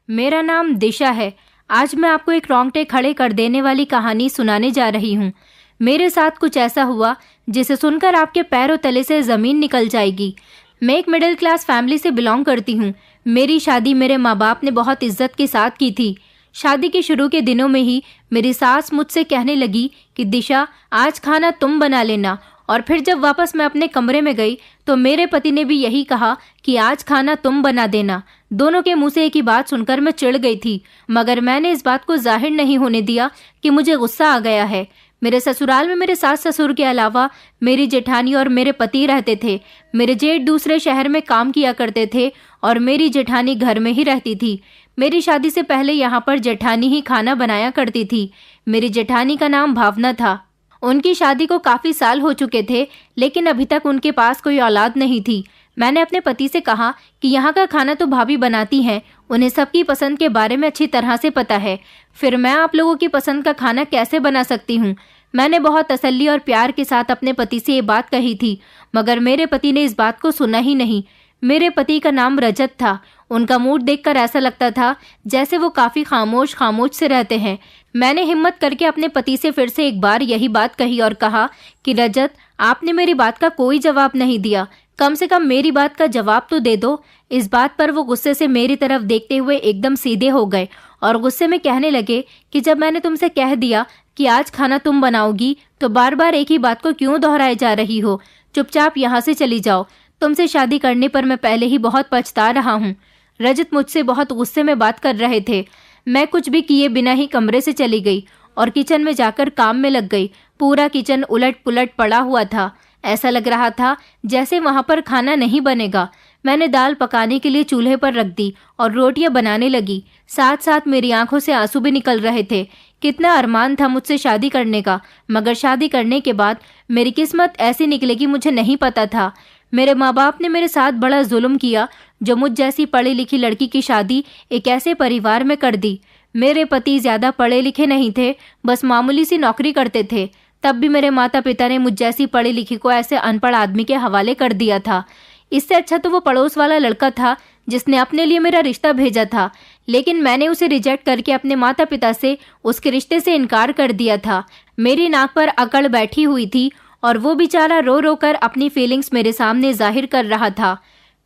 मेरा नाम दिशा है। आज मैं आपको एक रोंगटे खड़े कर देने वाली कहानी सुनाने जा रही हूँ। मेरे साथ कुछ ऐसा हुआ जिसे सुनकर आपके पैरों तले से ज़मीन निकल जाएगी। मैं एक मिडिल क्लास फैमिली से बिलोंग करती हूँ। मेरी शादी मेरे माँ बाप ने बहुत इज्जत के साथ की थी। शादी के शुरू के दिनों में ही मेरी सास मुझसे कहने लगी कि दिशा, आज खाना तुम बना लेना। और फिर जब वापस मैं अपने कमरे में गई तो मेरे पति ने भी यही कहा कि आज खाना तुम बना देना। दोनों के मुंह से एक ही बात सुनकर मैं चिढ़ गई थी, मगर मैंने इस बात को जाहिर नहीं होने दिया कि मुझे गुस्सा आ गया है। मेरे ससुराल में मेरे सास ससुर के अलावा मेरी जेठानी और मेरे पति रहते थे। मेरे जेठ दूसरे शहर में काम किया करते थे और मेरी जेठानी घर में ही रहती थी। मेरी शादी से पहले यहाँ पर जेठानी ही खाना बनाया करती थी। मेरी जेठानी का नाम भावना था। उनकी शादी को काफ़ी साल हो चुके थे, लेकिन अभी तक उनके पास कोई औलाद नहीं थी। मैंने अपने पति से कहा कि यहाँ का खाना तो भाभी बनाती हैं, उन्हें सबकी पसंद के बारे में अच्छी तरह से पता है, फिर मैं आप लोगों की पसंद का खाना कैसे बना सकती हूँ। मैंने बहुत तसल्ली और प्यार के साथ अपने पति से ये बात कही थी, मगर मेरे पति ने इस बात को सुना ही नहीं। मेरे पति का नाम रजत था। उनका मूड देखकर ऐसा लगता था जैसे वो काफ़ी खामोश से रहते हैं। मैंने हिम्मत करके अपने पति से फिर से एक बार यही बात कही और कहा कि रजत, आपने मेरी बात का कोई जवाब नहीं दिया, कम से कम मेरी बात का जवाब तो दे दो। इस बात पर वो गुस्से से मेरी तरफ देखते हुए एकदम सीधे हो गए और गुस्से में कहने लगे कि जब मैंने तुमसे कह दिया कि आज खाना तुम बनाओगी तो बार बार एक ही बात को क्यों दोहराए जा रही हो। चुपचाप यहाँ से चली जाओ। तुमसे शादी करने पर मैं पहले ही बहुत पछता रहा हूँ। रजत मुझसे बहुत गुस्से में बात कर रहे थे। मैं कुछ भी किए बिना ही कमरे से चली गई और किचन में जाकर काम में लग गई। पूरा किचन उलट पुलट पड़ा हुआ था। ऐसा लग रहा था जैसे वहाँ पर खाना नहीं बनेगा। मैंने दाल पकाने के लिए चूल्हे पर रख दी और रोटियां बनाने लगी। साथ साथ मेरी आंखों से आंसू भी निकल रहे थे। कितना अरमान था मुझसे शादी करने का, मगर शादी करने के बाद मेरी किस्मत ऐसी निकलेगी मुझे नहीं पता था। मेरे माँ बाप ने मेरे साथ बड़ा जुल्म किया जो मुझ जैसी पढ़ी लिखी लड़की की शादी एक ऐसे परिवार में कर दी। मेरे पति ज़्यादा पढ़े लिखे नहीं थे, बस मामूली सी नौकरी करते थे। तब भी मेरे माता पिता ने मुझ जैसी पढ़ी लिखी को ऐसे अनपढ़ आदमी के हवाले कर दिया था। इससे अच्छा तो वो पड़ोस वाला लड़का था जिसने अपने लिए मेरा रिश्ता भेजा था, लेकिन मैंने उसे रिजेक्ट करके अपने माता पिता से उसके रिश्ते से इनकार कर दिया था। मेरी नाक पर अकड़ बैठी हुई थी और वो बेचारा रो रो कर अपनी फीलिंग्स मेरे सामने जाहिर कर रहा था।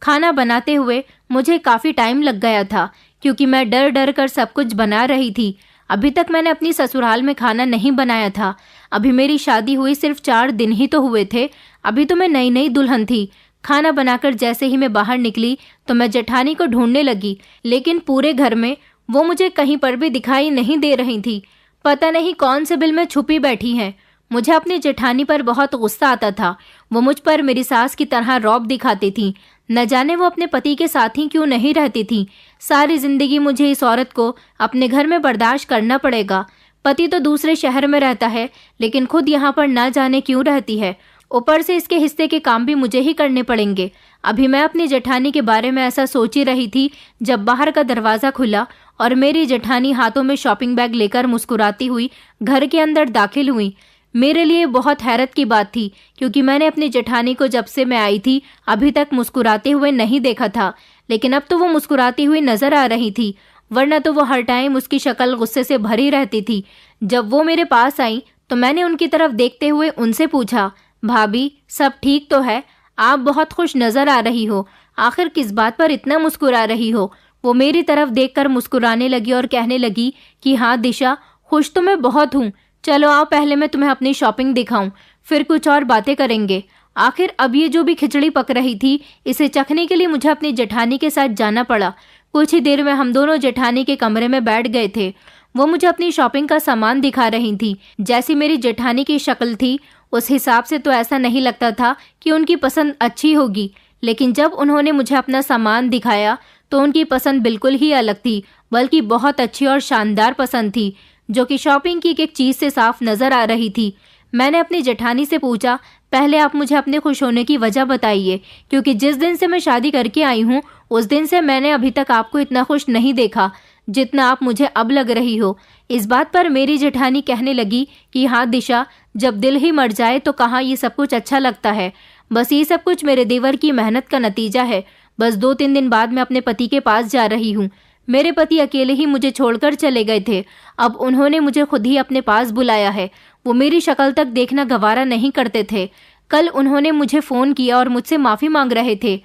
खाना बनाते हुए मुझे काफ़ी टाइम लग गया था क्योंकि मैं डर डर कर सब कुछ बना रही थी। अभी तक मैंने अपनी ससुराल में खाना नहीं बनाया था। अभी मेरी शादी हुई सिर्फ 4 दिन ही तो हुए थे। अभी तो मैं नई नई दुल्हन थी। खाना बनाकर जैसे ही मैं बाहर निकली तो मैं जेठानी को ढूंढने लगी, लेकिन पूरे घर में वो मुझे कहीं पर भी दिखाई नहीं दे रही थी। पता नहीं कौन से बिल में छुपी बैठी हैं। मुझे अपनी जेठानी पर बहुत गुस्सा आता था। वो मुझ पर मेरी सास की तरह रौब दिखाती थी। न जाने वो अपने पति के साथ ही क्यों नहीं रहती थी। सारी जिंदगी मुझे इस औरत को अपने घर में बर्दाश्त करना पड़ेगा। पति तो दूसरे शहर में रहता है, लेकिन खुद यहाँ पर न जाने क्यों रहती है। ऊपर से इसके हिस्से के काम भी मुझे ही करने पड़ेंगे। अभी मैं अपनी जेठानी के बारे में ऐसा सोच ही रही थी जब बाहर का दरवाज़ा खुला और मेरी जेठानी हाथों में शॉपिंग बैग लेकर मुस्कुराती हुई घर के अंदर दाखिल हुई। मेरे लिए बहुत हैरत की बात थी क्योंकि मैंने अपनी जेठानी को जब से मैं आई थी अभी तक मुस्कुराते हुए नहीं देखा था, लेकिन अब तो वो मुस्कुराती हुई नजर आ रही थी, वरना तो वो हर टाइम उसकी शक्ल गुस्से से भरी रहती थी। जब वो मेरे पास आई तो मैंने उनकी तरफ देखते हुए उनसे पूछा, भाभी सब ठीक तो है? आप बहुत खुश नजर आ रही हो, आखिर किस बात पर इतना मुस्कुरा रही हो? वो मेरी तरफ देखकर मुस्कुराने लगी और कहने लगी कि हाँ दिशा, खुश तो मैं बहुत हूँ। चलो आओ, पहले मैं तुम्हें अपनी शॉपिंग दिखाऊं, फिर कुछ और बातें करेंगे। आखिर अब ये जो भी खिचड़ी पक रही थी, इसे चखने के लिए मुझे अपनी जेठानी के साथ जाना पड़ा। कुछ ही देर में हम दोनों जेठानी के कमरे में बैठ गए थे। वो मुझे अपनी शॉपिंग का सामान दिखा रही थी। जैसी मेरी जेठानी की शक्ल थी उस हिसाब से तो ऐसा नहीं लगता था कि उनकी पसंद अच्छी होगी, लेकिन जब उन्होंने मुझे अपना सामान दिखाया तो उनकी पसंद बिल्कुल ही अलग थी, बल्कि बहुत अच्छी और शानदार पसंद थी, जो कि शॉपिंग की एक चीज़ से साफ नज़र आ रही थी। मैंने अपनी जेठानी से पूछा, पहले आप मुझे अपने खुश होने की वजह बताइए, क्योंकि जिस दिन से मैं शादी करके आई हूँ उस दिन से मैंने अभी तक आपको इतना खुश नहीं देखा जितना आप मुझे अब लग रही हो। इस बात पर मेरी जेठानी कहने लगी कि हाँ दिशा, जब दिल ही मर जाए तो कहाँ ये सब कुछ अच्छा लगता है। बस ये सब कुछ मेरे देवर की मेहनत का नतीजा है। बस 2-3 दिन बाद मैं अपने पति के पास जा रही हूँ। मेरे पति अकेले ही मुझे छोड़कर चले गए थे। अब उन्होंने मुझे खुद ही अपने पास बुलाया है। वो मेरी शक्ल तक देखना गवारा नहीं करते थे। कल उन्होंने मुझे फ़ोन किया और मुझसे माफ़ी मांग रहे थे।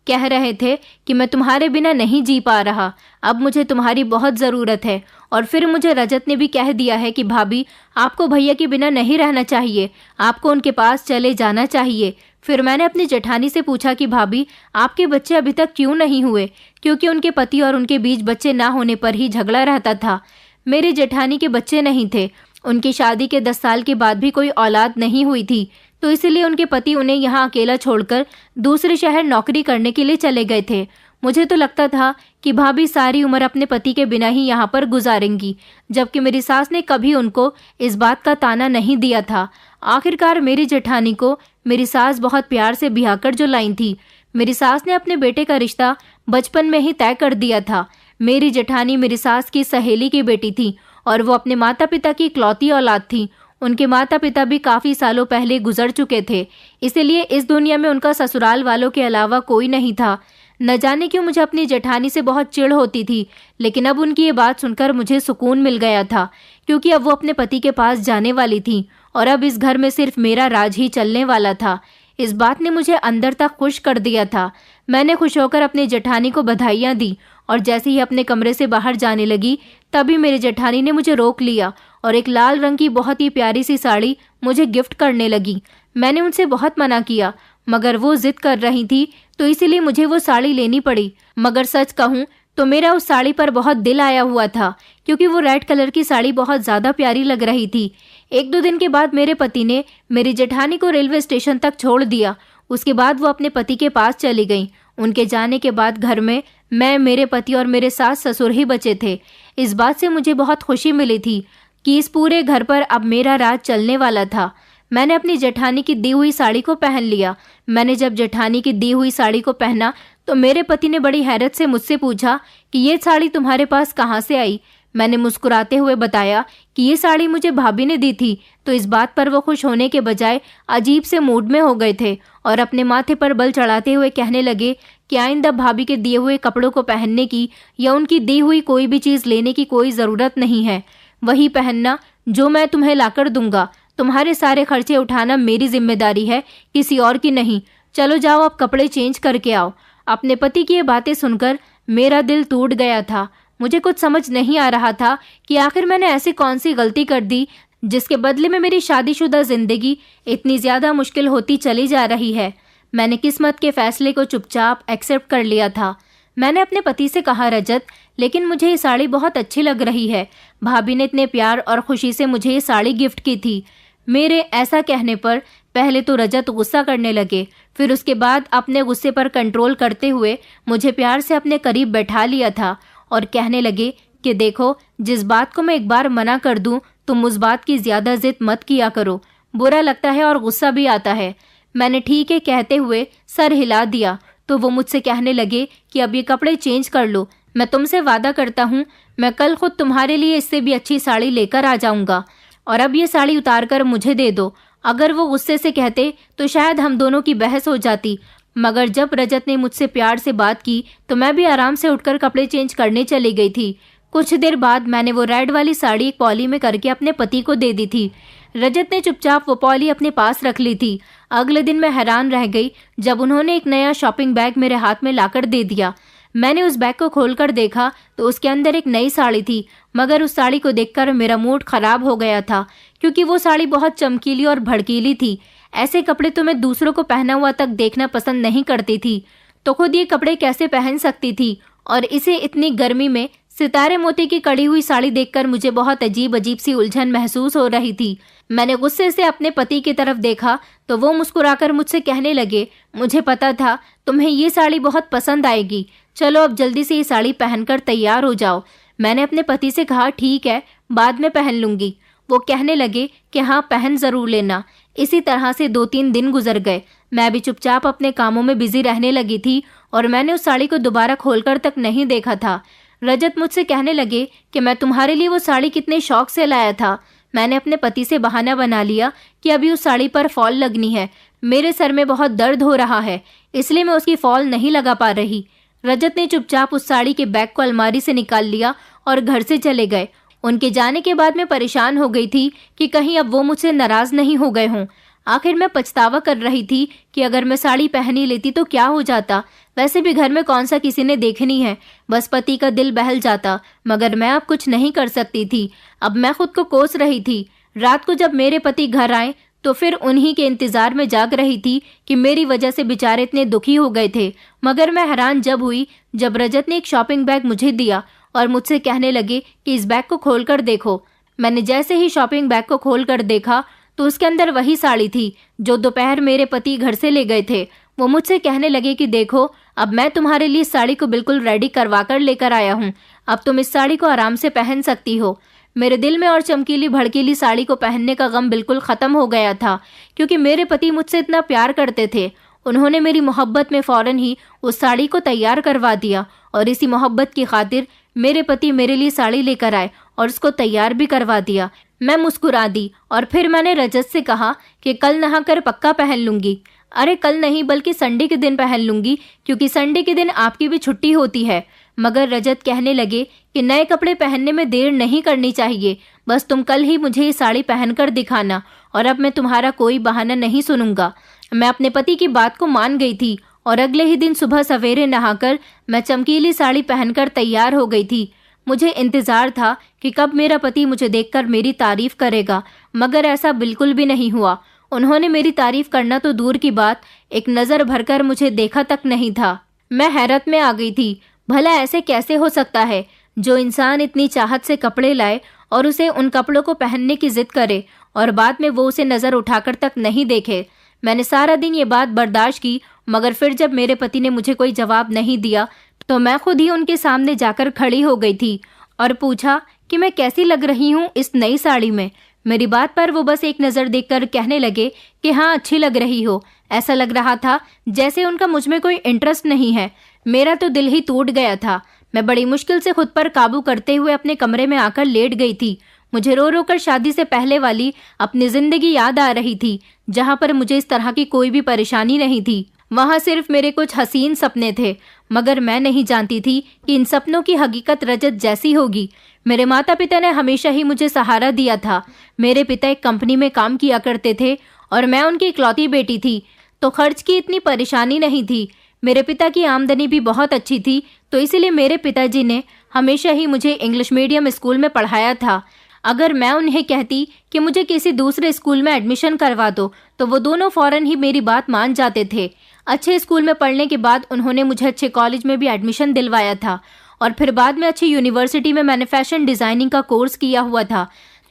कह रहे थे कि मैं तुम्हारे बिना नहीं जी पा रहा, अब मुझे तुम्हारी बहुत ज़रूरत है। और फिर मुझे रजत ने भी कह दिया है कि भाभी, आपको भैया के बिना नहीं रहना चाहिए, आपको उनके पास चले जाना चाहिए। फिर मैंने अपनी जेठानी से पूछा कि भाभी, आपके बच्चे अभी तक क्यों नहीं हुए? क्योंकि उनके पति और उनके बीच बच्चे ना होने पर ही झगड़ा रहता था। मेरी जेठानी के बच्चे नहीं थे। उनकी शादी के 10 साल के बाद भी कोई औलाद नहीं हुई थी, तो इसलिए उनके पति उन्हें यहाँ अकेला छोड़कर दूसरे शहर नौकरी करने के लिए चले गए थे। मुझे तो लगता था कि भाभी सारी उम्र अपने पति के बिना ही यहाँ पर गुजारेंगी, जबकि मेरी सास ने कभी उनको इस बात का ताना नहीं दिया था। आखिरकार मेरी जेठानी को मेरी सास बहुत प्यार से ब्याह कर जो लाई थी। मेरी सास ने अपने बेटे का रिश्ता बचपन में ही तय कर दिया था। मेरी जेठानी मेरी सास की सहेली की बेटी थी और वो अपने माता पिता की इकलौती औलाद थी। उनके माता पिता भी काफ़ी सालों पहले गुजर चुके थे, इसलिए इस दुनिया में उनका ससुराल वालों के अलावा कोई नहीं था। न जाने क्यों मुझे अपनी जेठानी से बहुत चिढ़ होती थी, लेकिन अब उनकी ये बात सुनकर मुझे सुकून मिल गया था, क्योंकि अब वो अपने पति के पास जाने वाली थी और अब इस घर में सिर्फ मेरा राज ही चलने वाला था। इस बात ने मुझे अंदर तक खुश कर दिया था। मैंने खुश होकर अपनी जेठानी को बधाइयाँ दी और जैसे ही अपने कमरे से बाहर जाने लगी, तभी मेरी जेठानी ने मुझे रोक लिया और एक लाल रंग की बहुत ही प्यारी सी साड़ी मुझे गिफ्ट करने लगी। मैंने उनसे बहुत मना किया, मगर वो जिद कर रही थी, तो इसीलिए मुझे वो साड़ी लेनी पड़ी। मगर सच कहूँ तो मेरा उस साड़ी पर बहुत दिल आया हुआ था, क्योंकि वो रेड कलर की साड़ी बहुत ज़्यादा प्यारी लग रही थी। 1-2 दिन के बाद मेरे पति ने मेरी जेठानी को रेलवे स्टेशन तक छोड़ दिया। उसके बाद वो अपने पति के पास चली गई। उनके जाने के बाद घर में मैं, मेरे पति और मेरे सास ससुर ही बचे थे। इस बात से मुझे बहुत खुशी मिली थी कि इस पूरे घर पर अब मेरा राज चलने वाला था। मैंने अपनी जेठानी की दी हुई साड़ी को पहन लिया। मैंने जब जेठानी की दी हुई साड़ी को पहना तो मेरे पति ने बड़ी हैरत से मुझसे पूछा कि ये साड़ी तुम्हारे पास कहाँ से आई? मैंने मुस्कुराते हुए बताया कि ये साड़ी मुझे भाभी ने दी थी। तो इस बात पर वो खुश होने के बजाय अजीब से मूड में हो गए थे और अपने माथे पर बल चढ़ाते हुए कहने लगे कि आइंदा भाभी के दिए हुए कपड़ों को पहनने की या उनकी दी हुई कोई भी चीज़ लेने की कोई ज़रूरत नहीं है। वही पहनना जो मैं तुम्हें लाकर दूंगा। तुम्हारे सारे खर्चे उठाना मेरी जिम्मेदारी है, किसी और की नहीं। चलो जाओ, अब कपड़े चेंज करके आओ। अपने पति की ये बातें सुनकर मेरा दिल टूट गया था। मुझे कुछ समझ नहीं आ रहा था कि आखिर मैंने ऐसी कौन सी गलती कर दी जिसके बदले में मेरी शादीशुदा जिंदगी इतनी ज़्यादा मुश्किल होती चली जा रही है। मैंने किस्मत के फैसले को चुपचाप एक्सेप्ट कर लिया था। मैंने अपने पति से कहा, रजत, लेकिन मुझे ये साड़ी बहुत अच्छी लग रही है। भाभी ने इतने प्यार और खुशी से मुझे ये साड़ी गिफ्ट की थी। मेरे ऐसा कहने पर पहले तो रजत गुस्सा करने लगे, फिर उसके बाद अपने गुस्से पर कंट्रोल करते हुए मुझे प्यार से अपने करीब बैठा लिया था और कहने लगे कि देखो, जिस बात को मैं एक बार मना कर दूं, तुम उस बात की ज़्यादा जिद मत किया करो। बुरा लगता है और गुस्सा भी आता है। मैंने ठीक है कहते हुए सर हिला दिया तो वो मुझसे कहने लगे कि अब ये कपड़े चेंज कर लो। मैं तुमसे वादा करता हूँ, मैं कल खुद तुम्हारे लिए इससे भी अच्छी साड़ी लेकर आ जाऊँगा और अब ये साड़ी उतार कर मुझे दे दो। अगर वो गुस्से से कहते तो शायद हम दोनों की बहस हो जाती, मगर जब रजत ने मुझसे प्यार से बात की तो मैं भी आराम से उठकर कपड़े चेंज करने चली गई थी। कुछ देर बाद मैंने वो रेड वाली साड़ी एक पॉली में करके अपने पति को दे दी थी। रजत ने चुपचाप वो पॉली अपने पास रख ली थी। अगले दिन मैं हैरान रह गई जब उन्होंने एक नया शॉपिंग बैग मेरे हाथ में लाकर दे दिया। मैंने उस बैग को खोलकर देखा तो उसके अंदर एक नई साड़ी थी, मगर उस साड़ी को देखकर मेरा मूड खराब हो गया था, क्योंकि वो साड़ी बहुत चमकीली और भड़कीली थी। ऐसे कपड़े तो मैं दूसरों को पहना हुआ तक देखना पसंद नहीं करती थी, तो खुद ये कपड़े कैसे पहन सकती थी? और इसे इतनी गर्मी में सितारे मोती की कड़ी हुई साड़ी देखकर मुझे बहुत अजीब अजीब सी उलझन महसूस हो रही थी। मैंने गुस्से से अपने पति की तरफ देखा तो वो मुस्कुराकर मुझसे कहने लगे, मुझे पता था तुम्हें ये साड़ी बहुत पसंद आएगी, चलो अब जल्दी से ये साड़ी पहनकर तैयार हो जाओ। मैंने अपने पति से कहा, ठीक है, बाद में पहन लूंगी। वो कहने लगे कि हाँ, पहन ज़रूर लेना। इसी तरह से 2-3 दिन गुजर गए। मैं भी चुपचाप अपने कामों में बिजी रहने लगी थी और मैंने उस साड़ी को दोबारा खोलकर तक नहीं देखा था। रजत मुझसे कहने लगे कि मैं तुम्हारे लिए वो साड़ी कितने शौक से लाया था। मैंने अपने पति से बहाना बना लिया कि अभी उस साड़ी पर फॉल लगनी है। मेरे सर में बहुत दर्द हो रहा है, इसलिए मैं उसकी फॉल नहीं लगा पा रही। रजत ने चुपचाप उस साड़ी के बैग को अलमारी से निकाल लिया और घर से चले गए। उनके जाने के बाद मैं परेशान हो गई थी कि कहीं अब वो मुझसे नाराज नहीं हो गए हों। आखिर मैं पछतावा कर रही थी कि अगर मैं साड़ी पहन ही लेती तो क्या हो जाता। वैसे भी घर में कौन सा किसी ने देखनी है, बस पति का दिल बहल जाता। मगर मैं अब कुछ नहीं कर सकती थी। अब मैं खुद को कोस रही थी। रात को जब मेरे पति घर आए तो फिर उन्हीं के इंतजार में जाग रही थी कि मेरी वजह से बेचारे इतने दुखी हो गए थे। मगर मैं हैरान जब हुई जब रजत ने एक शॉपिंग बैग मुझे दिया और मुझसे कहने लगे कि इस बैग को खोलकर देखो। मैंने जैसे ही शॉपिंग बैग को खोलकर देखा तो उसके अंदर वही साड़ी थी जो दोपहर मेरे पति घर से ले गए थे। वो मुझसे कहने लगे कि देखो, अब मैं तुम्हारे लिए इस साड़ी को बिल्कुल रेडी करवा कर लेकर आया हूँ। अब तुम इस साड़ी को आराम से पहन सकती हो। मेरे दिल में और चमकीली भड़कीली साड़ी को पहनने का गम बिल्कुल खत्म हो गया था, क्योंकि मेरे पति मुझसे इतना प्यार करते थे। उन्होंने मेरी मोहब्बत में फौरन ही उस साड़ी को तैयार करवा दिया और इसी मोहब्बत की खातिर मेरे पति मेरे लिए साड़ी लेकर आए और उसको तैयार भी करवा दिया। मैं मुस्कुरा दी और फिर मैंने रजत से कहा कि कल नहाकर पक्का पहन लूंगी। अरे कल नहीं, बल्कि संडे के दिन पहन लूंगी, क्योंकि संडे के दिन आपकी भी छुट्टी होती है। मगर रजत कहने लगे कि नए कपड़े पहनने में देर नहीं करनी चाहिए, बस तुम कल ही मुझे ये साड़ी पहनकर दिखाना और अब मैं तुम्हारा कोई बहाना नहीं सुनूंगा। मैं अपने पति की बात को मान गई थी और अगले ही दिन सुबह सवेरे नहाकर मैं चमकीली साड़ी पहनकर तैयार हो गई थी। मुझे इंतजार था कि कब मेरा पति मुझे देखकर मेरी तारीफ करेगा, मगर ऐसा बिल्कुल भी नहीं हुआ। उन्होंने मेरी तारीफ करना तो दूर की बात, एक नज़र भरकर मुझे देखा तक नहीं था। मैं हैरत में आ गई थी। भला ऐसे कैसे हो सकता है जो इंसान इतनी चाहत से कपड़े लाए और उसे उन कपड़ों को पहनने की जिद करे और बाद में वो उसे नज़र उठाकर तक नहीं देखे। मैंने सारा दिन ये बात बर्दाश्त की, मगर फिर जब मेरे पति ने मुझे कोई जवाब नहीं दिया तो मैं खुद ही उनके सामने जाकर खड़ी हो गई थी और पूछा कि मैं कैसी लग रही हूँ इस नई साड़ी में। मेरी बात पर वो बस एक नज़र देखकर कहने लगे कि हाँ, अच्छी लग रही हो। ऐसा लग रहा था जैसे उनका मुझ में कोई इंटरेस्ट नहीं है। मेरा तो दिल ही टूट गया था। मैं बड़ी मुश्किल से खुद पर काबू करते हुए अपने कमरे में आकर लेट गई थी। मुझे रो रो कर शादी से पहले वाली अपनी जिंदगी याद आ रही थी, जहाँ पर मुझे इस तरह की कोई भी परेशानी नहीं थी। वहाँ सिर्फ मेरे कुछ हसीन सपने थे, मगर मैं नहीं जानती थी कि इन सपनों की हकीकत रजत जैसी होगी। मेरे माता पिता ने हमेशा ही मुझे सहारा दिया था। मेरे पिता एक कंपनी में काम किया करते थे और मैं उनकी इकलौती बेटी थी, तो खर्च की इतनी परेशानी नहीं थी। मेरे पिता की आमदनी भी बहुत अच्छी थी, तो इसीलिए मेरे पिताजी ने हमेशा ही मुझे इंग्लिश मीडियम स्कूल में पढ़ाया था। अगर मैं उन्हें कहती कि मुझे किसी दूसरे स्कूल में एडमिशन करवा दो तो वो दोनों फौरन ही मेरी बात मान जाते थे। अच्छे स्कूल में पढ़ने के बाद उन्होंने मुझे अच्छे कॉलेज में भी एडमिशन दिलवाया था और फिर बाद में अच्छी यूनिवर्सिटी में मैंने फैशन डिज़ाइनिंग का कोर्स किया हुआ था,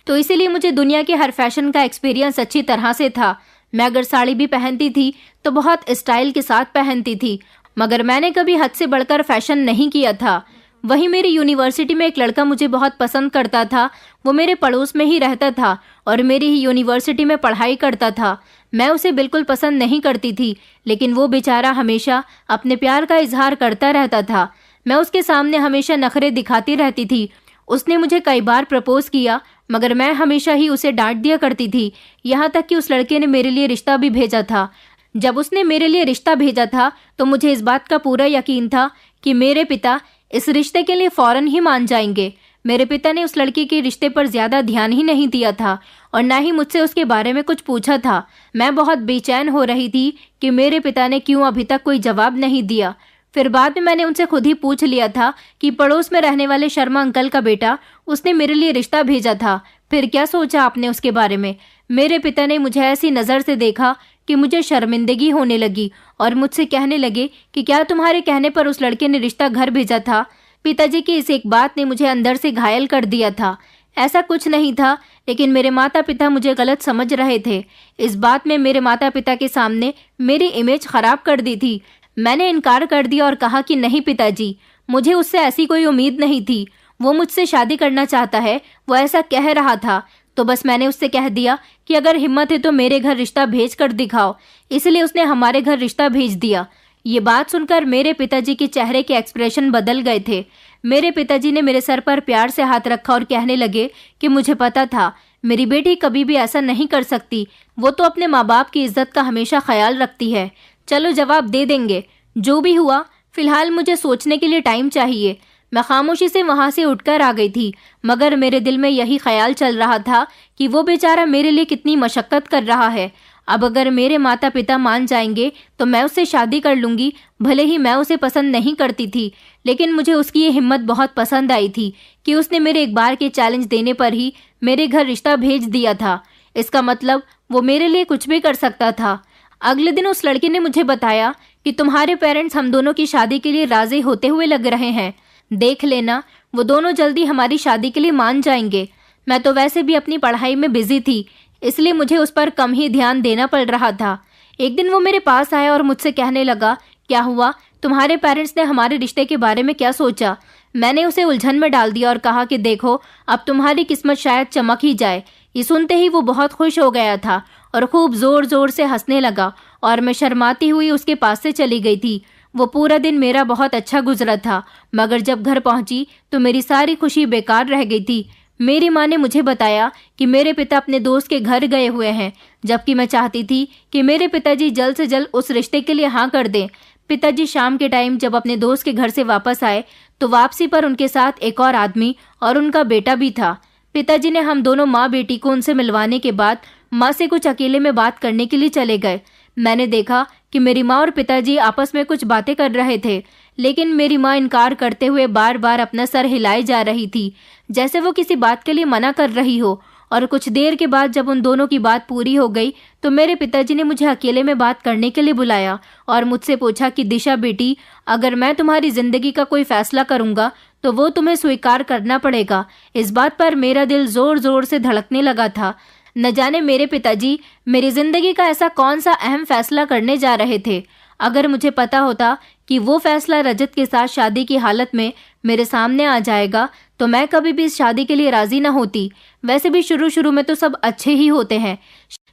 तो इसीलिए मुझे दुनिया के हर फैशन का एक्सपीरियंस अच्छी तरह से था। मैं अगर साड़ी भी पहनती थी तो बहुत स्टाइल के साथ पहनती थी, मगर मैंने कभी हद से बढ़कर फैशन नहीं किया था। वहीं मेरी यूनिवर्सिटी में एक लड़का मुझे बहुत पसंद करता था। वो मेरे पड़ोस में ही रहता था और मेरी ही यूनिवर्सिटी में पढ़ाई करता था। मैं उसे बिल्कुल पसंद नहीं करती थी, लेकिन वो बेचारा हमेशा अपने प्यार का इजहार करता रहता था। मैं उसके सामने हमेशा नखरे दिखाती रहती थी। उसने मुझे कई बार प्रपोज किया, मगर मैं हमेशा ही उसे डांट दिया करती थी। यहाँ तक कि उस लड़के ने मेरे लिए रिश्ता भी भेजा था। जब उसने मेरे लिए रिश्ता भेजा था तो मुझे इस बात का पूरा यकीन था कि मेरे पिता इस रिश्ते के लिए फौरन ही मान जाएंगे। मेरे पिता ने उस लड़की के रिश्ते पर ज्यादा ध्यान ही नहीं दिया था और ना ही मुझसे उसके बारे में कुछ पूछा था। मैं बहुत बेचैन हो रही थी कि मेरे पिता ने क्यों अभी तक कोई जवाब नहीं दिया। फिर बाद में मैंने उनसे खुद ही पूछ लिया था कि पड़ोस में रहने वाले शर्मा अंकल का बेटा, उसने मेरे लिए रिश्ता भेजा था। फिर क्या सोचा आपने उसके बारे में? मेरे पिता ने मुझे ऐसी नज़र से देखा कि मुझे शर्मिंदगी होने लगी और मुझसे कहने लगे कि क्या तुम्हारे कहने पर उस लड़के ने रिश्ता घर भेजा था? पिताजी की इस एक बात ने मुझे अंदर से घायल कर दिया था। ऐसा कुछ नहीं था, लेकिन मेरे माता पिता मुझे गलत समझ रहे थे। इस बात में मेरे माता पिता के सामने मेरी इमेज खराब कर दी थी। मैंने इनकार कर दिया और कहा कि नहीं पिताजी, मुझे उससे ऐसी कोई उम्मीद नहीं थी। वो मुझसे शादी करना चाहता है, वो ऐसा कह रहा था, तो बस मैंने उससे कह दिया कि अगर हिम्मत है तो मेरे घर रिश्ता भेज कर दिखाओ। इसलिए उसने हमारे घर रिश्ता भेज दिया। ये बात सुनकर मेरे पिताजी के चेहरे के एक्सप्रेशन बदल गए थे। मेरे पिताजी ने मेरे सर पर प्यार से हाथ रखा और कहने लगे कि मुझे पता था मेरी बेटी कभी भी ऐसा नहीं कर सकती। वो तो अपने माँ बाप की इज्जत का हमेशा ख्याल रखती है। चलो जवाब दे देंगे। जो भी हुआ फिलहाल मुझे सोचने के लिए टाइम चाहिए। मैं खामोशी से वहां से उठकर आ गई थी, मगर मेरे दिल में यही ख्याल चल रहा था कि वो बेचारा मेरे लिए कितनी मशक्कत कर रहा है। अब अगर मेरे माता पिता मान जाएंगे तो मैं उससे शादी कर लूँगी। भले ही मैं उसे पसंद नहीं करती थी, लेकिन मुझे उसकी ये हिम्मत बहुत पसंद आई थी कि उसने मेरे एक बार के चैलेंज देने पर ही मेरे घर रिश्ता भेज दिया था। इसका मतलब वो मेरे लिए कुछ भी कर सकता था। अगले दिन उस लड़के ने मुझे बताया कि तुम्हारे पेरेंट्स हम दोनों की शादी के लिए राजी होते हुए लग रहे हैं। देख लेना, वो दोनों जल्दी हमारी शादी के लिए मान जाएंगे। मैं तो वैसे भी अपनी पढ़ाई में बिजी थी, इसलिए मुझे उस पर कम ही ध्यान देना पड़ रहा था। एक दिन वो मेरे पास आया और मुझसे कहने लगा, क्या हुआ, तुम्हारे पेरेंट्स ने हमारे रिश्ते के बारे में क्या सोचा? मैंने उसे उलझन में डाल दिया और कहा कि देखो, अब तुम्हारी किस्मत शायद चमक ही जाए। ये सुनते ही वो बहुत खुश हो गया था और खूब जोर जोर से हंसने लगा और मैं शर्माती हुई उसके पास से चली गई थी। वो पूरा दिन मेरा बहुत अच्छा गुजरा था, मगर जब घर पहुंची तो मेरी सारी खुशी बेकार रह गई थी। मेरी माँ ने मुझे बताया कि मेरे पिता अपने दोस्त के घर गए हुए हैं, जबकि मैं चाहती थी कि मेरे पिताजी जल्द से जल्द उस रिश्ते के लिए हाँ कर दें। पिताजी शाम के टाइम जब अपने दोस्त के घर से वापस आए तो वापसी पर उनके साथ एक और आदमी और उनका बेटा भी था। पिताजी ने हम दोनों माँ बेटी को उनसे मिलवाने के बाद माँ से कुछ अकेले में बात करने के लिए चले गए। मैंने देखा कि मेरी माँ और पिताजी आपस में कुछ बातें कर रहे थे, लेकिन मेरी माँ इनकार करते हुए बार बार अपना सर हिलाए जा रही थी, जैसे वो किसी बात के लिए मना कर रही हो। और कुछ देर के बाद जब उन दोनों की बात पूरी हो गई तो मेरे पिताजी ने मुझे अकेले में बात करने के लिए बुलाया और मुझसे पूछा कि दिशा बेटी, अगर मैं तुम्हारी जिंदगी का कोई फैसला करूंगा तो वो तुम्हें स्वीकार करना पड़ेगा। इस बात पर मेरा दिल जोर जोर से धड़कने लगा था। न जाने मेरे पिताजी मेरी जिंदगी का ऐसा कौन सा अहम फैसला करने जा रहे थे। अगर मुझे पता होता कि वो फैसला रजत के साथ शादी की हालत में मेरे सामने आ जाएगा तो मैं कभी भी इस शादी के लिए राजी न होती। वैसे भी शुरू शुरू में तो सब अच्छे ही होते हैं,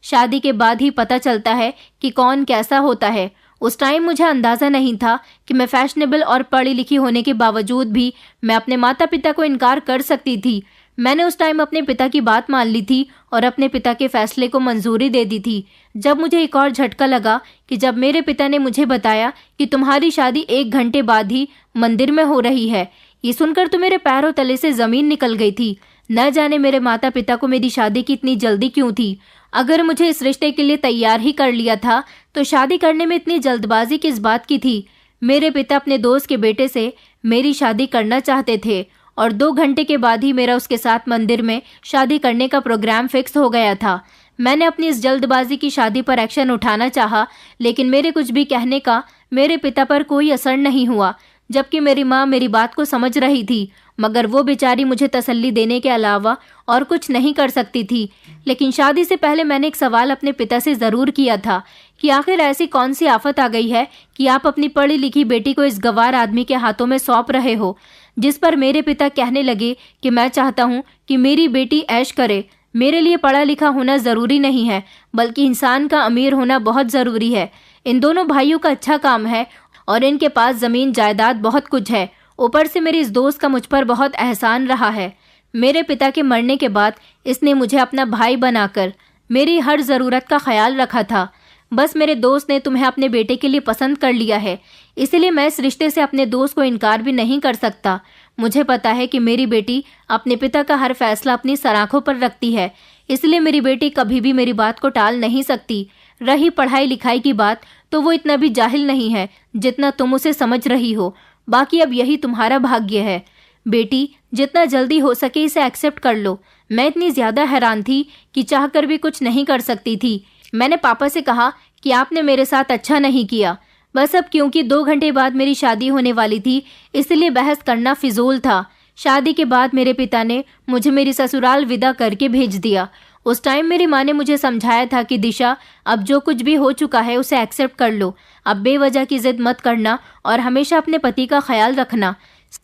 शादी के बाद ही पता चलता है कि कौन कैसा होता है। उस टाइम मुझे अंदाजा नहीं था कि मैं फैशनेबल और पढ़ी लिखी होने के बावजूद भी मैं अपने माता पिता को इनकार कर सकती थी। मैंने उस टाइम अपने पिता की बात मान ली थी और अपने पिता के फैसले को मंजूरी दे दी थी। जब मुझे एक और झटका लगा कि जब मेरे पिता ने मुझे बताया कि तुम्हारी शादी 1 घंटे बाद ही मंदिर में हो रही है। ये सुनकर तो मेरे पैरों तले से जमीन निकल गई थी। न जाने मेरे माता पिता को मेरी शादी की इतनी जल्दी क्यों थी। अगर मुझे इस रिश्ते के लिए तैयार ही कर लिया था तो शादी करने में इतनी जल्दबाजी किस बात की थी। मेरे पिता अपने दोस्त के बेटे से मेरी शादी करना चाहते थे और 2 घंटे के बाद ही मेरा उसके साथ मंदिर में शादी करने का प्रोग्राम फिक्स हो गया था। मैंने अपनी इस जल्दबाजी की शादी पर एक्शन उठाना चाहा, लेकिन मेरे कुछ भी कहने का मेरे पिता पर कोई असर नहीं हुआ। जबकि मेरी माँ मेरी बात को समझ रही थी, मगर वो बेचारी मुझे तसल्ली देने के अलावा और कुछ नहीं कर सकती थी। लेकिन शादी से पहले मैंने एक सवाल अपने पिता से ज़रूर किया था कि आखिर ऐसी कौन सी आफत आ गई है कि आप अपनी पढ़ी लिखी बेटी को इस गवार आदमी के हाथों में सौंप रहे हो। जिस पर मेरे पिता कहने लगे कि मैं चाहता हूँ कि मेरी बेटी ऐश करे। मेरे लिए पढ़ा लिखा होना ज़रूरी नहीं है, बल्कि इंसान का अमीर होना बहुत ज़रूरी है। इन दोनों भाइयों का अच्छा काम है और इनके पास ज़मीन जायदाद बहुत कुछ है। ऊपर से मेरी इस दोस्त का मुझ पर बहुत एहसान रहा है। मेरे पिता के मरने के बाद इसने मुझे अपना भाई बनाकर मेरी हर ज़रूरत का ख्याल रखा था। बस मेरे दोस्त ने तुम्हें अपने बेटे के लिए पसंद कर लिया है, इसलिए मैं इस रिश्ते से अपने दोस्त को इनकार भी नहीं कर सकता। मुझे पता है कि मेरी बेटी अपने पिता का हर फैसला अपनी सराखों पर रखती है, इसलिए मेरी बेटी कभी भी मेरी बात को टाल नहीं सकती। रही पढ़ाई लिखाई की बात, तो वो इतना भी जाहिल नहीं है जितना तुम उसे समझ रही हो। बाकी अब यही तुम्हारा भाग्य है। बेटी, जितना जल्दी हो सके इसे एक्सेप्ट कर लो। मैं इतनी ज़्यादा हैरान थी कि चाहकर भी कुछ नहीं कर सकती थी। मैंने पापा से कहा कि आपने मेरे साथ अच्छा नहीं किया। बस अब क्योंकि 2 घंटे बाद मेरी शादी होने वाली थी, इसलिए बहस करना फिजूल था। शादी के बाद मेरे पिता ने मुझे मेरी ससुराल विदा करके भेज दिया। उस टाइम मेरी माँ ने मुझे समझाया था कि दिशा, अब जो कुछ भी हो चुका है उसे एक्सेप्ट कर लो। अब बेवजह की जिद मत करना और हमेशा अपने पति का ख्याल रखना।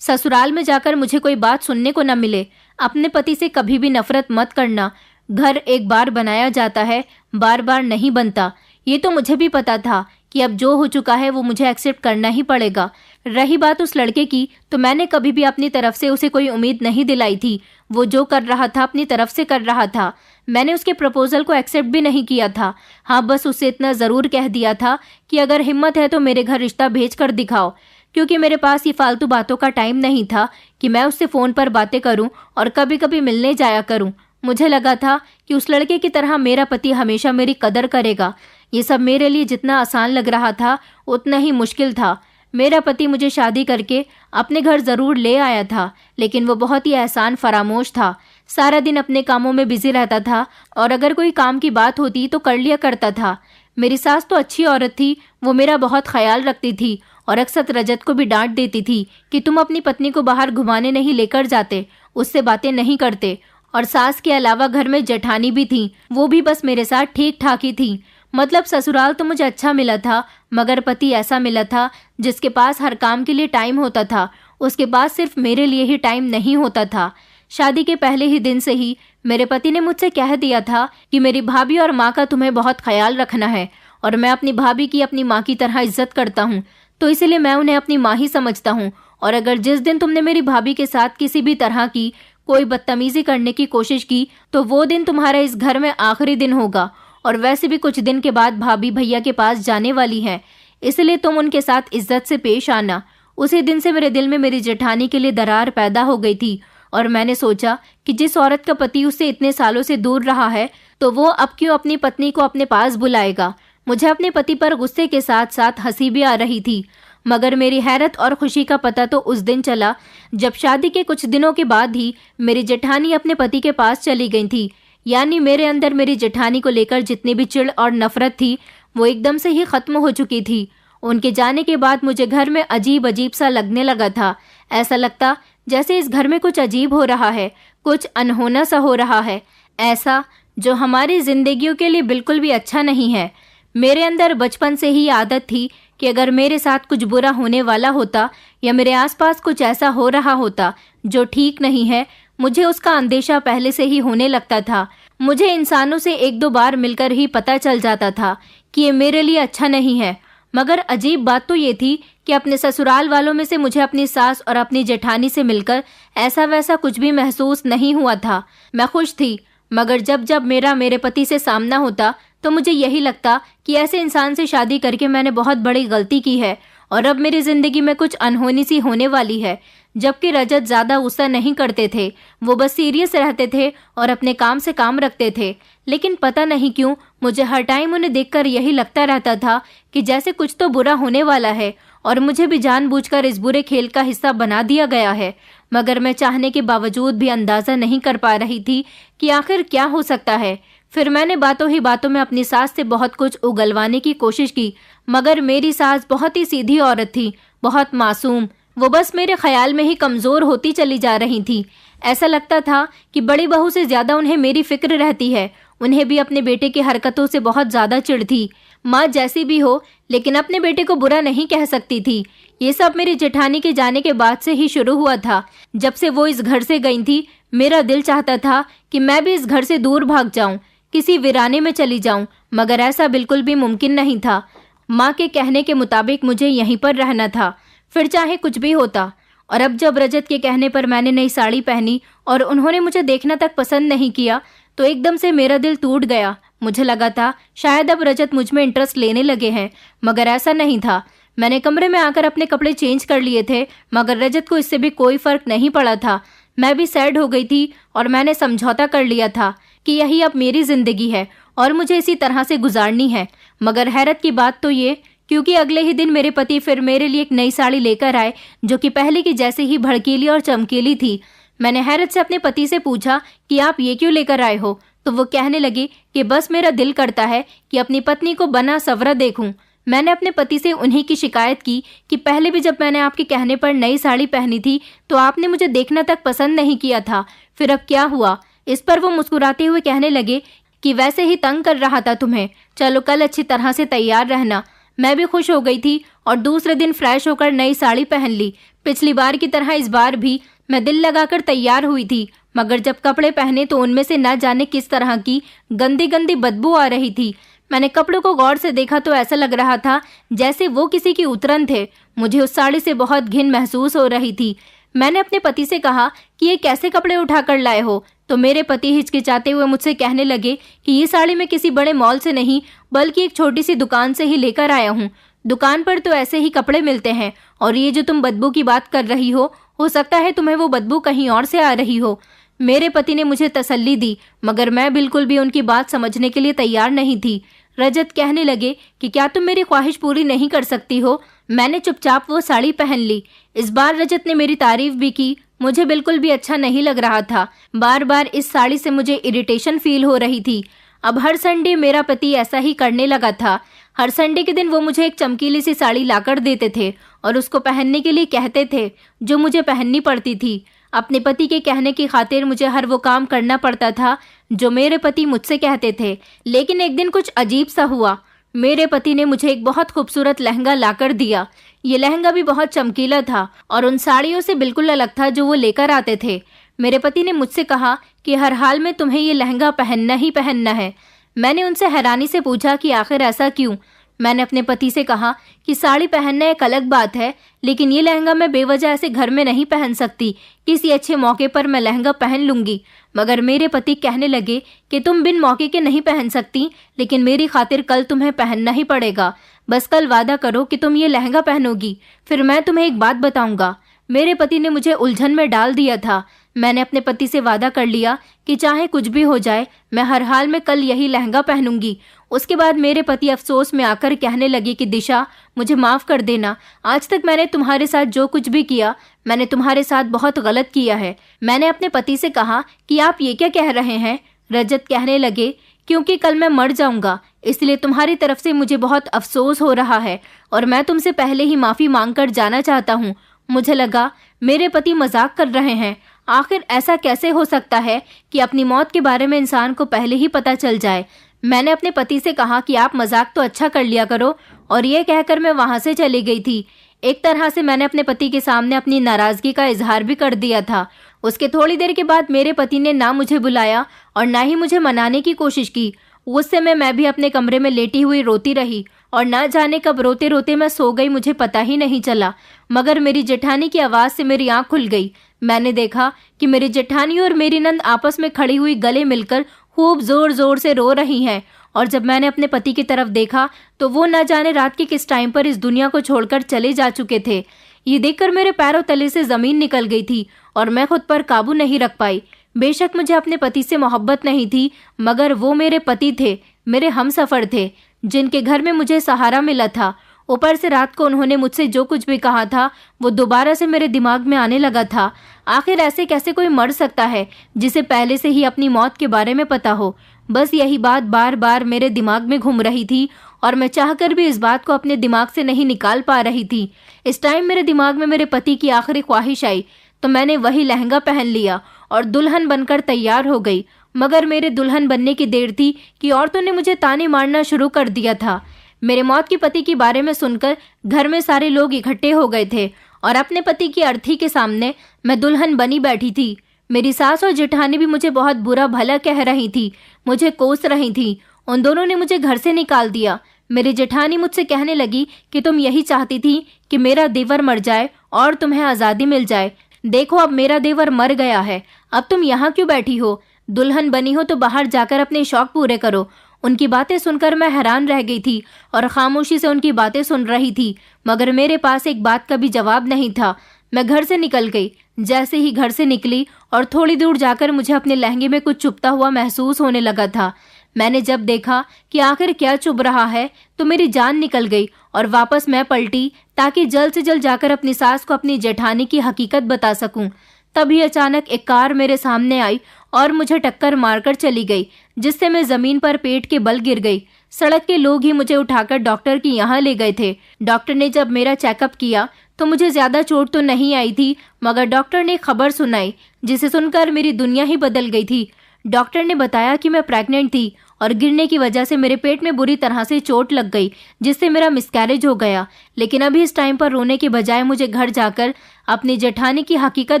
ससुराल में जाकर मुझे कोई बात सुनने को न मिले। अपने पति से कभी भी नफरत मत करना। घर एक बार बनाया जाता है, बार बार नहीं बनता। ये तो मुझे भी पता था कि अब जो हो चुका है वो मुझे एक्सेप्ट करना ही पड़ेगा। रही बात उस लड़के की, तो मैंने कभी भी अपनी तरफ से उसे कोई उम्मीद नहीं दिलाई थी। वो जो कर रहा था अपनी तरफ से कर रहा था। मैंने उसके प्रपोजल को एक्सेप्ट भी नहीं किया था। हाँ, बस उसे इतना ज़रूर कह दिया था कि अगर हिम्मत है तो मेरे घर रिश्ता भेज कर दिखाओ। क्योंकि मेरे पास ये फालतू बातों का टाइम नहीं था कि मैं उससे फ़ोन पर बातें करूं और कभी कभी मिलने जाया करूं। मुझे लगा था कि उस लड़के की तरह मेरा पति हमेशा मेरी कदर करेगा। ये सब मेरे लिए जितना आसान लग रहा था उतना ही मुश्किल था। मेरा पति मुझे शादी करके अपने घर ज़रूर ले आया था, लेकिन वो बहुत ही एहसान फरामोश था। सारा दिन अपने कामों में बिजी रहता था और अगर कोई काम की बात होती तो कर लिया करता था। मेरी सास तो अच्छी औरत थी, वो मेरा बहुत ख्याल रखती थी और अक्सर रजत को भी डांट देती थी कि तुम अपनी पत्नी को बाहर घुमाने नहीं लेकर जाते, उससे बातें नहीं करते। और सास के अलावा घर में जेठानी भी थी, वो भी बस मेरे साथ ठीक ठाक ही थी। मतलब ससुराल तो मुझे अच्छा मिला था, मगर पति ऐसा मिला था जिसके पास हर काम के लिए टाइम होता था, उसके पास सिर्फ मेरे लिए ही टाइम नहीं होता था। शादी के पहले ही दिन से ही मेरे पति ने मुझसे कह दिया था कि मेरी भाभी और माँ का तुम्हें बहुत ख्याल रखना है और मैं अपनी भाभी की अपनी माँ की तरह इज्जत करता हूँ, तो इसलिए मैं उन्हें अपनी माँ ही समझता हूँ। और अगर जिस दिन तुमने मेरी भाभी के साथ किसी भी तरह की कोई बदतमीजी करने की कोशिश की तो वो दिन तुम्हारा इस घर में आखिरी दिन होगा। और वैसे भी कुछ दिन के बाद भाभी भैया के पास जाने वाली हैं, इसलिए तुम उनके साथ इज्जत से पेश आना। उसी दिन से मेरे दिल में मेरी जेठानी के लिए दरार पैदा हो गई थी और मैंने सोचा कि जिस औरत का पति उससे इतने सालों से दूर रहा है तो वो अब क्यों अपनी पत्नी को अपने पास बुलाएगा। मुझे अपने पति पर गुस्से के साथ साथ हंसी भी आ रही थी, मगर मेरी हैरत और खुशी का पता तो उस दिन चला जब शादी के कुछ दिनों के बाद ही मेरी जेठानी अपने पति के पास चली गई थी। यानी मेरे अंदर मेरी जेठानी को लेकर जितनी भी चिढ़ और नफरत थी वो एकदम से ही खत्म हो चुकी थी। उनके जाने के बाद मुझे घर में अजीब अजीब सा लगने लगा था। ऐसा लगता जैसे इस घर में कुछ अजीब हो रहा है, कुछ अनहोना सा हो रहा है, ऐसा जो हमारी जिंदगियों के लिए बिल्कुल भी अच्छा नहीं है। मेरे अंदर बचपन से ही आदत थी कि अगर मेरे साथ कुछ बुरा होने वाला होता या मेरे आसपास कुछ ऐसा हो रहा होता जो ठीक नहीं है, मुझे उसका अंदेशा पहले से ही होने लगता था। मुझे इंसानों से एक दो बार मिलकर ही पता चल जाता था कि ये मेरे लिए अच्छा नहीं है। मगर अजीब बात तो ये थी कि अपने ससुराल वालों में से मुझे अपनी सास और अपनी जेठानी से मिलकर ऐसा वैसा कुछ भी महसूस नहीं हुआ था। मैं खुश थी, मगर जब जब मेरे पति से सामना होता तो मुझे यही लगता कि ऐसे इंसान से शादी करके मैंने बहुत बड़ी गलती की है और अब मेरी जिंदगी में कुछ अनहोनी सी होने वाली है। जबकि रजत ज्यादा गुस्सा नहीं करते थे, वो बस सीरियस रहते थे और अपने काम से काम रखते थे। लेकिन पता नहीं क्यों मुझे हर टाइम उन्हें देखकर यही लगता रहता था कि जैसे कुछ तो बुरा होने वाला है और मुझे भी जानबूझकर इस बुरे खेल का हिस्सा बना दिया गया है। मगर मैं चाहने के बावजूद भी अंदाजा नहीं कर पा रही थी कि आखिर क्या हो सकता है। फिर मैंने बातों ही बातों में अपनी सास से बहुत कुछ उगलवाने की कोशिश की, मगर मेरी सास बहुत ही सीधी औरत थी, बहुत मासूम। वो बस मेरे ख्याल में ही कमजोर होती चली जा रही थी। ऐसा लगता था कि बड़ी बहू से ज्यादा उन्हें मेरी फिक्र रहती है। उन्हें भी अपने बेटे की हरकतों से बहुत ज्यादा चिढ़ थी। माँ जैसी भी हो, लेकिन अपने बेटे को बुरा नहीं कह सकती थी। ये सब मेरी जेठानी के जाने के बाद से ही शुरू हुआ था। जब से वो इस घर से गई थी, मेरा दिल चाहता था कि मैं भी इस घर से दूर भाग जाऊं, किसी वीराने में चली जाऊं, मगर ऐसा बिल्कुल भी मुमकिन नहीं था। माँ के कहने के मुताबिक मुझे यहीं पर रहना था, फिर चाहे कुछ भी होता। और अब जब रजत के कहने पर मैंने नई साड़ी पहनी और उन्होंने मुझे देखना तक पसंद नहीं किया तो एकदम से मेरा दिल टूट गया। मुझे लगा था शायद अब रजत मुझ में इंटरेस्ट लेने लगे हैं, मगर ऐसा नहीं था। मैंने कमरे में आकर अपने कपड़े चेंज कर लिए थे, मगर रजत को इससे भी कोई फर्क नहीं पड़ा था। मैं भी सैड हो गई थी और मैंने समझौता कर लिया था कि यही अब मेरी जिंदगी है और मुझे इसी तरह से गुजारनी है। मगर हैरत की बात तो ये, क्योंकि अगले ही दिन मेरे पति फिर मेरे लिए एक नई साड़ी लेकर आए जो कि पहले की जैसे ही भड़कीली और चमकीली थी। मैंने हैरत से अपने पति से पूछा कि आप ये क्यों लेकर आए हो, तो वो कहने लगे कि बस मेरा दिल करता है कि अपनी पत्नी को बना सवरा देखूं। मैंने अपने पति से उन्हीं की शिकायत की कि पहले भी जब मैंने आपके कहने पर नई साड़ी पहनी थी तो आपने मुझे देखना तक पसंद नहीं किया था, फिर अब क्या हुआ। इस पर वो मुस्कुराते हुए कहने लगे कि वैसे ही तंग कर रहा था तुम्हें, चलो कल अच्छी तरह से तैयार रहना। मैं भी खुश हो गई थी और दूसरे दिन फ्रेश होकर नई साड़ी पहन ली। पिछली बार की तरह इस बार भी मैं दिल लगाकर तैयार हुई थी, मगर जब कपड़े पहने तो उनमें से न जाने किस तरह की गंदी गंदी बदबू आ रही थी। मैंने कपड़ों को गौर से देखा तो ऐसा लग रहा था जैसे वो किसी की उतरन थे। मुझे उस साड़ी से बहुत घिन महसूस हो रही थी। मैंने अपने पति से कहा कि ये कैसे कपड़े उठाकर लाए हो, तो मेरे पति हिचकिचाते हुए मुझसे कहने लगे कि ये साड़ी मैं किसी बड़े मॉल से नहीं बल्कि एक छोटी सी दुकान से ही लेकर आया हूँ। दुकान पर तो ऐसे ही कपड़े मिलते हैं, और ये जो तुम बदबू की बात कर रही हो सकता है तुम्हें वो बदबू कहीं और से आ रही हो। मेरे पति ने मुझे तसल्ली दी, मगर मैं बिल्कुल भी उनकी बात समझने के लिए तैयार नहीं थी। रजत कहने लगे कि क्या तुम मेरी ख्वाहिश पूरी नहीं कर सकती हो? मैंने चुपचाप वो साड़ी पहन ली। इस बार रजत ने मेरी तारीफ भी की। मुझे बिल्कुल भी अच्छा नहीं लग रहा था। बार बार इस साड़ी से मुझे इरिटेशन फील हो रही थी। अब हर संडे मेरा पति ऐसा ही करने लगा था। हर संडे के दिन वो मुझे एक चमकीली सी साड़ी लाकर देते थे और उसको पहनने के लिए कहते थे, जो मुझे पहननी पड़ती थी। अपने पति के कहने की खातिर मुझे हर वो काम करना पड़ता था जो मेरे पति मुझसे कहते थे। लेकिन एक दिन कुछ अजीब सा हुआ। मेरे पति ने मुझे एक बहुत खूबसूरत लहंगा लाकर दिया। ये लहंगा भी बहुत चमकीला था और उन साड़ियों से बिल्कुल अलग था जो वो लेकर आते थे। मेरे पति ने मुझसे कहा कि हर हाल में तुम्हें ये लहंगा पहनना ही पहनना है। मैंने उनसे हैरानी से पूछा कि आखिर ऐसा क्यों? मैंने अपने पति से कहा कि साड़ी पहनना एक अलग बात है, लेकिन ये लहंगा मैं बेवजह ऐसे घर में नहीं पहन सकती। किसी अच्छे मौके पर मैं लहंगा पहन लूंगी। मगर मेरे पति कहने लगे कि तुम बिन मौके के नहीं पहन सकती, लेकिन मेरी खातिर कल तुम्हें पहनना ही पड़ेगा। बस कल वादा करो कि तुम ये लहंगा पहनोगी, फिर मैं तुम्हें एक बात बताऊंगा। मेरे पति ने मुझे उलझन में डाल दिया था। मैंने अपने पति से वादा कर लिया कि चाहे कुछ भी हो जाए, मैं हर हाल में कल यही लहंगा पहनूंगी। उसके बाद मेरे पति अफसोस में आकर कहने लगे कि दिशा, मुझे माफ़ कर देना। आज तक मैंने तुम्हारे साथ जो कुछ भी किया, मैंने तुम्हारे साथ बहुत गलत किया है। मैंने अपने पति से कहा कि आप ये क्या कह रहे हैं? रजत कहने लगे, क्योंकि कल मैं मर जाऊंगा, इसलिए तुम्हारी तरफ से मुझे बहुत अफसोस हो रहा है और मैं तुमसे पहले ही माफ़ी मांग कर जाना चाहता हूँ। मुझे लगा मेरे पति मजाक कर रहे हैं। आखिर ऐसा कैसे हो सकता है कि अपनी मौत के बारे में इंसान को पहले ही पता चल जाए? मैंने अपने पति से कहा कि आप मजाक तो अच्छा कर लिया करो, और ये कहकर मैं वहां से चली गई थी। एक तरह से मैंने अपने पति के सामने अपनी नाराजगी का इजहार भी कर दिया था। उसके थोड़ी देर के बाद मेरे पति ने ना मुझे बुलाया और ना ही मुझे मनाने की कोशिश की। उस समय मैं भी अपने कमरे में लेटी हुई रोती रही और ना जाने कब रोते रोते मैं सो गई, मुझे पता ही नहीं चला। मगर मेरी जेठानी की आवाज़ से मेरी आंख खुल गई। मैंने देखा कि मेरी जेठानी और मेरी नंद आपस में खड़ी हुई गले मिलकर खूब जोर जोर से रो रही हैं। और जब मैंने अपने पति की तरफ देखा तो वो न जाने रात के किस टाइम पर इस दुनिया को छोड़कर चले जा चुके थे। ये देखकर मेरे पैरों तले से ज़मीन निकल गई थी और मैं खुद पर काबू नहीं रख पाई। बेशक मुझे अपने पति से मोहब्बत नहीं थी, मगर वो मेरे पति थे, मेरे हमसफ़र थे, जिनके घर में मुझे सहारा मिला था। ऊपर से रात को उन्होंने मुझसे जो कुछ भी कहा था वो दोबारा से मेरे दिमाग में आने लगा था। आखिर ऐसे कैसे कोई मर सकता है जिसे पहले से ही अपनी मौत के बारे में पता हो? बस यही बात बार बार मेरे दिमाग में घूम रही थी और मैं चाहकर भी इस बात को अपने दिमाग से नहीं निकाल पा रही थी। इस टाइम मेरे दिमाग में मेरे पति की आखिरी ख्वाहिश आई तो मैंने वही लहंगा पहन लिया और दुल्हन बनकर तैयार हो गई। मगर मेरे दुल्हन बनने की देर थी कि औरतों ने मुझे ताने मारना शुरू कर दिया था। मेरे मौत के पति के बारे में सुनकर घर में सारे लोग इकट्ठे हो गए थे और अपने पति की अर्थी के सामने मैं दुल्हन बनी बैठी थी। मेरी सास और जेठानी भी मुझे बहुत बुरा भला कह रही थी, मुझे कोस रही थी। उन दोनों ने मुझे घर से निकाल दिया। मेरी जेठानी मुझसे कहने लगी कि तुम यही चाहती थी कि मेरा देवर मर जाए और तुम्हें आज़ादी मिल जाए। देखो अब मेरा देवर मर गया है, अब तुम यहाँ क्यों बैठी हो? दुल्हन बनी हो तो बाहर जाकर अपने शौक पूरे करो। उनकी बातें सुनकर मैं हैरान रह गई थी और खामोशी से उनकी बातें सुन रही थी, मगर मेरे पास एक बात का भी जवाब नहीं था। मैं घर से निकल गई। जैसे ही घर से निकली और थोड़ी दूर जाकर मुझे अपने लहंगे में कुछ चुभता हुआ महसूस होने लगा था। मैंने जब देखा कि आखिर क्या चुभ रहा है तो मेरी जान निकल गई और वापस मैं पलटी ताकि जल्द से जल्द जाकर अपनी सास को अपनी जेठानी की हकीकत बता सकूं। तभी अचानक एक कार मेरे सामने आई और मुझे टक्कर मारकर चली गई, जिससे मैं जमीन पर पेट के बल गिर गई। सड़क के लोग ही मुझे उठाकर डॉक्टर के यहाँ ले गए थे। डॉक्टर ने जब मेरा चेकअप किया तो मुझे ज्यादा चोट तो नहीं आई थी, मगर डॉक्टर ने खबर सुनाई जिसे सुनकर मेरी दुनिया ही बदल गई थी। डॉक्टर ने बताया कि मैं प्रेग्नेंट थी और गिरने की वजह से मेरे पेट में बुरी तरह से चोट लग गई, जिससे मेरा मिसकैरेज हो गया। लेकिन अभी इस टाइम पर रोने के बजाय मुझे घर जाकर अपनी जेठानी की हकीकत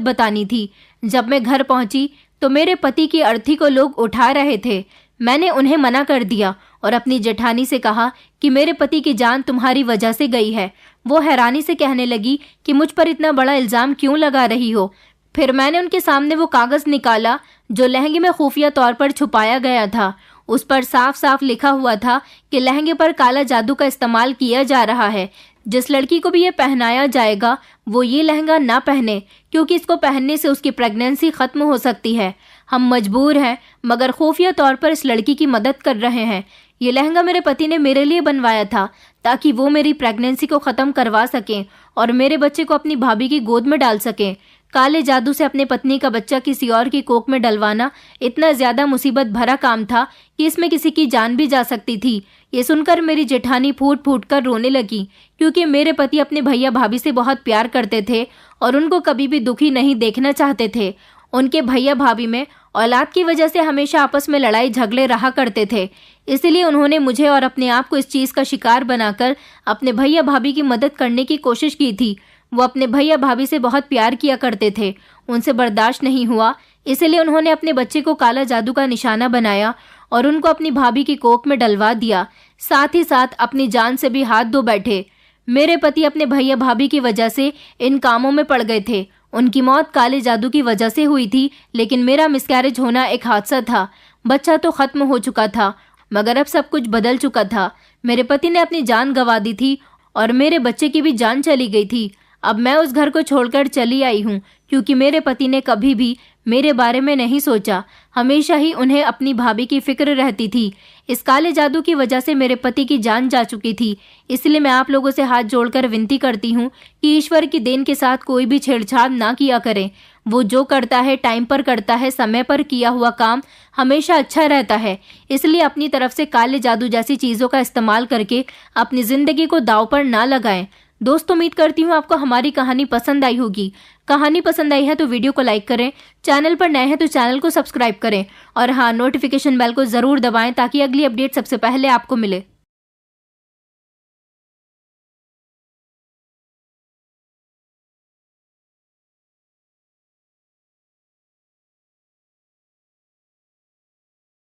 बतानी थी। जब मैं घर पहुंची तो मेरे पति की अर्थी को लोग उठा रहे थे। मैंने उन्हें मना कर दिया और अपनी जेठानी से कहा कि मेरे पति की जान तुम्हारी वजह से गई है। वो हैरानी से कहने लगी कि मुझ पर इतना बड़ा इल्ज़ाम क्यों लगा रही हो। फिर मैंने उनके सामने वो कागज़ निकाला जो लहंगे में खुफिया तौर पर छुपाया गया था। उस पर साफ साफ लिखा हुआ था कि लहंगे पर काला जादू का इस्तेमाल किया जा रहा है। जिस लड़की को भी ये पहनाया जाएगा वो ये लहंगा ना पहने, क्योंकि इसको पहनने से उसकी प्रेगनेंसी खत्म हो सकती है। हम मजबूर हैं, मगर खुफिया तौर पर इस लड़की की मदद कर रहे हैं। ये लहंगा मेरे पति ने मेरे लिए बनवाया था ताकि वो मेरी प्रेगनेंसी को ख़त्म करवा सकें और मेरे बच्चे को अपनी भाभी की गोद में डाल सकें। काले जादू से अपने पत्नी का बच्चा किसी और की कोख में डलवाना इतना ज़्यादा मुसीबत भरा काम था कि इसमें किसी की जान भी जा सकती थी। ये सुनकर मेरी जेठानी फूट फूट कर रोने लगी, क्योंकि मेरे पति अपने भैया भाभी से बहुत प्यार करते थे और उनको कभी भी दुखी नहीं देखना चाहते थे। उनके भैया भाभी में औलाद की वजह से हमेशा आपस में लड़ाई झगड़े रहा करते थे। इसलिए उन्होंने मुझे और अपने आप को इस चीज़ का शिकार बनाकर अपने भैया भाभी की मदद करने की कोशिश की थी। वो अपने भैया भाभी से बहुत प्यार किया करते थे, उनसे बर्दाश्त नहीं हुआ, इसलिए उन्होंने अपने बच्चे को काला जादू का निशाना बनाया और उनको अपनी भाभी की कोख में डलवा दिया। साथ ही साथ अपनी जान से भी हाथ धो बैठे। मेरे पति अपने भैया भाभी की वजह से इन कामों में पड़ गए थे। उनकी मौत काले जादू की वजह से हुई थी, लेकिन मेरा मिसकैरेज होना एक हादसा था। बच्चा तो खत्म हो चुका था, मगर अब सब कुछ बदल चुका था। मेरे पति ने अपनी जान गंवा दी थी और मेरे बच्चे की भी जान चली गई थी। अब मैं उस घर को छोड़कर चली आई हूँ, क्योंकि मेरे पति ने कभी भी मेरे बारे में नहीं सोचा। हमेशा ही उन्हें अपनी भाभी की फिक्र रहती थी। इस काले जादू की वजह से मेरे पति की जान जा चुकी थी। इसलिए मैं आप लोगों से हाथ जोड़कर विनती करती हूँ कि ईश्वर की देन के साथ कोई भी छेड़छाड़ ना किया करें। वो जो करता है टाइम पर करता है, समय पर किया हुआ काम हमेशा अच्छा रहता है। इसलिए अपनी तरफ से काले जादू जैसी चीज़ों का इस्तेमाल करके अपनी ज़िंदगी को दांव पर ना लगाएं। दोस्तों, उम्मीद करती हूँ आपको हमारी कहानी पसंद आई होगी। कहानी पसंद आई है तो वीडियो को लाइक करें, चैनल पर नए हैं तो चैनल को सब्सक्राइब करें और हाँ, नोटिफिकेशन बेल को ज़रूर दबाएं ताकि अगली अपडेट सबसे पहले आपको मिले।